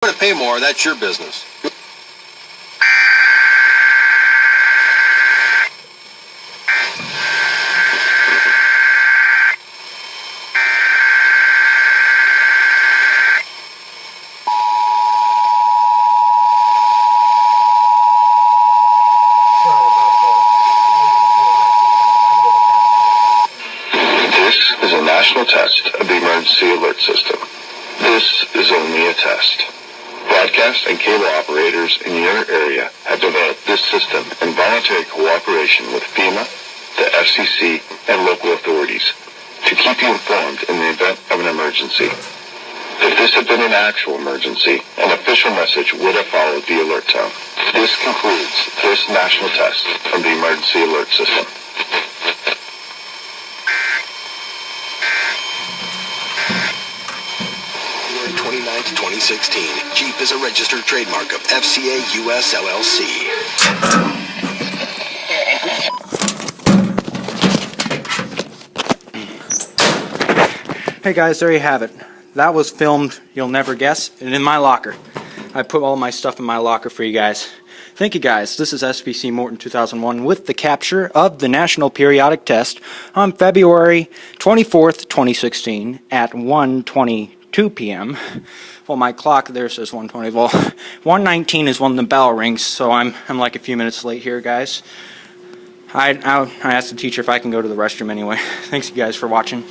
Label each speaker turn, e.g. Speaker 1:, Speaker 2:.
Speaker 1: want to pay more, that's your business.
Speaker 2: This is a national test of the emergency alert system. This is only a test. Broadcast and cable operators in your area have developed this system in voluntary cooperation with FEMA, the FCC, and local authorities to keep you informed in the event of an emergency. If this had been an actual emergency, an official message would have followed the alert tone. This concludes this national test of the emergency alert system.
Speaker 3: February 29th, 2016. Jeep is a registered trademark of FCA US LLC.
Speaker 4: Hey guys, there you have it. That was filmed, you'll never guess, and in my locker. I put all my stuff in my locker for you guys. Thank you guys. This is SPC Morton 2001 with the capture of the National Periodic Test on February 24th, 2016 at 1:22 p.m. Well, my clock there says 1:20. Well, 1:19 is when the bell rings, so I'm like a few minutes late here, guys. I asked the teacher if I can go to the restroom anyway. Thanks you guys for watching.